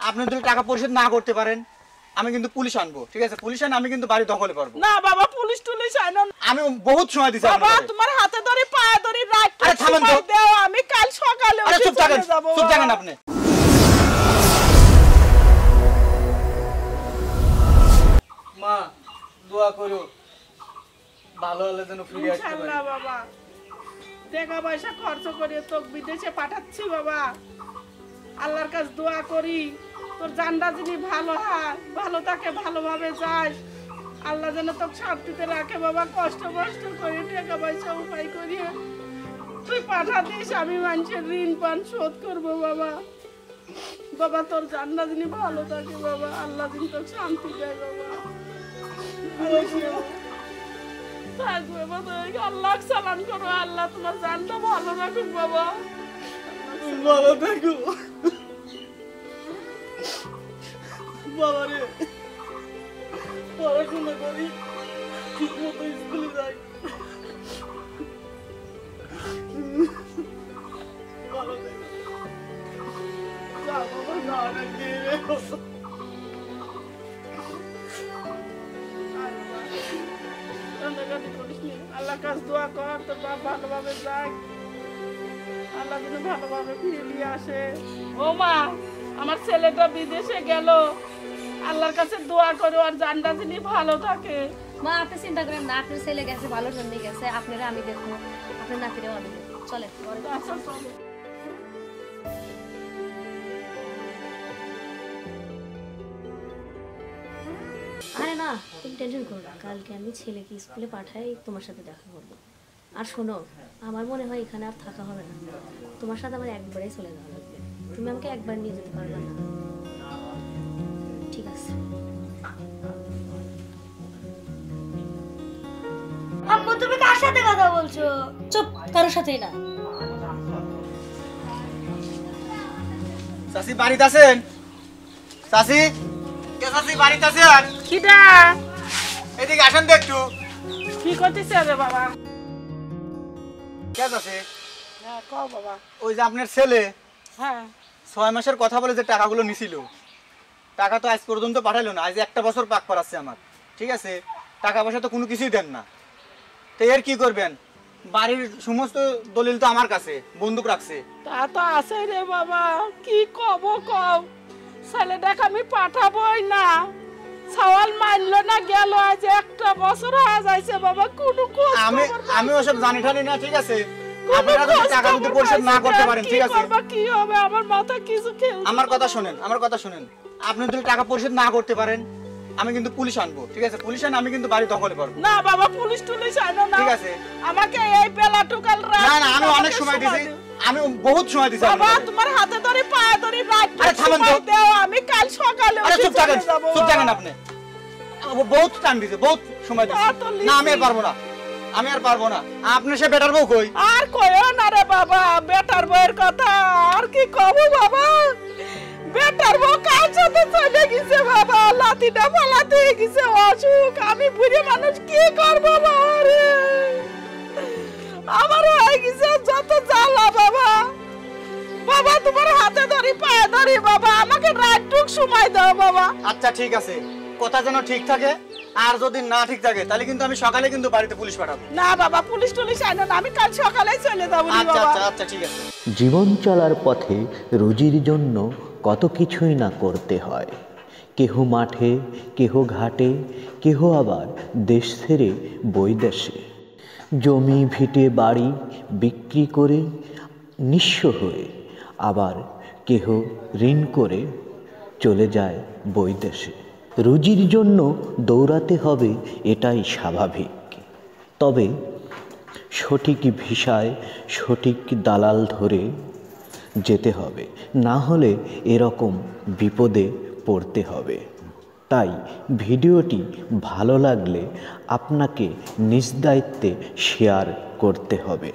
আপনি যদি টাকা পরিশোধ না করতে পারেন আমি কিন্তু পুলিশ আনবো, ঠিক আছে? পুলিশ আন, আমি কিন্তু বাড়ি দখলে করব। না বাবা, পুলিশ টুলিশ আনো। আমি বহুত সময় দিছি বাবা, তোমার হাতে ধরে পায়ে ধরে রাত আরে থামেন তো, দাও, আমি কাল সকালে আরে উঠে চুপ থাকেন, চলে যাব। চুপ থাকেন আপনি। মা দোয়া করো ভালো হলে যেন ফিরে আসতে পারি। ইনশাআল্লাহ বাবা, টাকা পয়সা খরচ করে তো বিদেশে পাঠাচ্ছি বাবা। আল্লাহর কাছে দোয়া করি তোর জানটা যিনি ভালো হয়, ভালো থাকে, ভালোভাবে যাস, আল্লাহ যেন তোকে শান্তিতে রাখে বাবা। কষ্ট করে টাকা পয়সা উপায় করিয়ে তুই পাঠা দিস, আমি মানুষের ঋণ পান শোধ করবো বাবা। বাবা তোর জানটা যিনি ভালো থাকে বাবা, আল্লাহ যিনি তোকে শান্তি দেয় বাবা। থাকবে বাবা, আল্লাহ সালাম করো, আল্লাহ তোমার জানটা ভালো রাখুক বাবা। ভালো থাকো বাবা রে, পড়াশোনা করি, ঠিক মতো স্কুলে যাই। ভালো থাকো। যা বাবা, না নাকি আল্লাহ কাজ দোয়া কর তোর বাপ ভালোভাবে যাক, আল্লাহ যেন ভালোভাবে ফিরে নিয়ে আসে। ও মা, আমার ছেলেটা বিদেশে গেল, আল্লাহর কাছে দোয়া করো আর জানটা যিনি ভালো থাকে। মা আপনি চিন্তা করেন না, আপনার ছেলে গেছে ভালোর জন্য গেছে, আপনারা আমি দেখবো, আপনার নাতিরেও আমি দেখবো। চলে আচ্ছা চলো। আরে না, তুমি টেনশন করো না, কালকে আমি ছেলেকে স্কুলে পাঠাই, তোমার সাথে দেখা করবো। আর শোনো, আমার মনে হয় এখানে আর থাকা হবে না, তোমার সাথে আমার একবারেই চলে যাওয়া লাগবে। তুমি আমাকে একবার নিয়ে যেতে পারবে না? ঠিক আছে। আম্মু তুমি কার সাথে কথা বলছো? চুপ, কারোর সাথেই না। চাচি বাড়িতে আছেন? চাচি, কে চাচি বাড়িতে আছেন? কিডা? এদিকে আসেন তো একটু। কি করতেছে রে বাবা? কে চাচি? হ্যাঁ কও বাবা। ওই যে আপনার ছেলে হ্যাঁ 6 মাসের কথা বলে যে টাকাগুলো নিছিল, টাকা তো আজ পর্যন্ত পাঠাইলো না। আজ 1 বছর পাক পড়াচ্ছে আমার, ঠিক আছে? টাকা পয়সা তো কোনো কিছুই দেন না, তো এর কি করবেন? বাড়ির সমস্ত দলিল তো আমার কাছে, বন্দুক রাখছে। তা তো আছে রে বাবা, কি কব কও, ছেলেটাকে আমি পাঠাবই না, সওয়াল মানলো না, গেল আজ 1 বছর হয়ে যাইছে বাবা। কোনো খোঁজ আমি ওসব জানি ঠানি না, ঠিক আছে? আপনারা যদি টাকা যদি পরিশোধ না করতে পারেন, ঠিক আছে? কি হবে, আমার মাথা কিছু খেলছে। আমার কথা শুনেন, আমার কথা শুনেন। আপনি যদি টাকা পরিশোধ না করতে পারেন আমি কিন্তু পুলিশ আনবো, ঠিক আছে? পুলিশ আন, আমি কিন্তু বাড়ি দখলে করব। না বাবা, পুলিশ টুলিশ আনো না, ঠিক আছে? আমাকে এই বেলা টুকাল রাত। না না, আমি অনেক সময় দিছি, আমি বহুত সময় দিছি বাবা, আপনাকে। তোমার হাতে ধরে পায়ে ধরে রাত আরে থামেন তো, দাও, আমি কাল সকালে আরে উঠে চুপ থাকেন, চলে যাব। চুপ থাকেন আপনি। বহুত টাইম দিছে, বহুত সময় দিছে। না আমি আর পারবো না, আমি আর পারবো না। আপনি সে বেটার বউ কই? আর কইও না রে বাবা, বেটার বউয়ের কথা আর কি কব বাবা। বেটার বউ কাল সাথে চলে গেছে বাবা, লাতিটা পালাতে গেছে, অসুখ। আমি বুড়ি মানুষ কি করব বাবা রে, আমার হয়ে গেছে যত জ্বালা বাবা। বাবা তোমার হাতে ধরি পায়ে ধরি বাবা, আমাকে রাতটুক সময় দাও বাবা। আচ্ছা ঠিক আছে, কথা যেন ঠিক থাকে, আর যদি না ঠিক থাকে তাহলে কিন্তু আমি সকালে কিন্তু বাড়িতে পুলিশ পাঠাবো। না বাবা, পুলিশ টুলিশ আনো না, আমি কাল সকালেই চলে যাবো আচ্ছা বাবা। আচ্ছা আচ্ছা ঠিক আছে। জীবন চলার পথে রুজির জন্য কত কিছুই না করতে হয়। কেহ মাঠে, কেহ ঘাটে, কেহ আবার দেশ ছেড়ে বৈদেশে, জমি ভিটে বাড়ি বিক্রি করে নিঃস্ব হয়ে, আবার কেহ ঋণ করে চলে যায় বৈদেশে। রুজির জন্য দৌড়াতে হবে, এটাই স্বাভাবিক। তবে সঠিক ভিসায় সঠিক দালাল ধরে যেতে হবে, না হলে এরকম বিপদে পড়তে হবে। তাই ভিডিওটি ভালো লাগলে আপনাকে নিজ দায়িত্বে শেয়ার করতে হবে।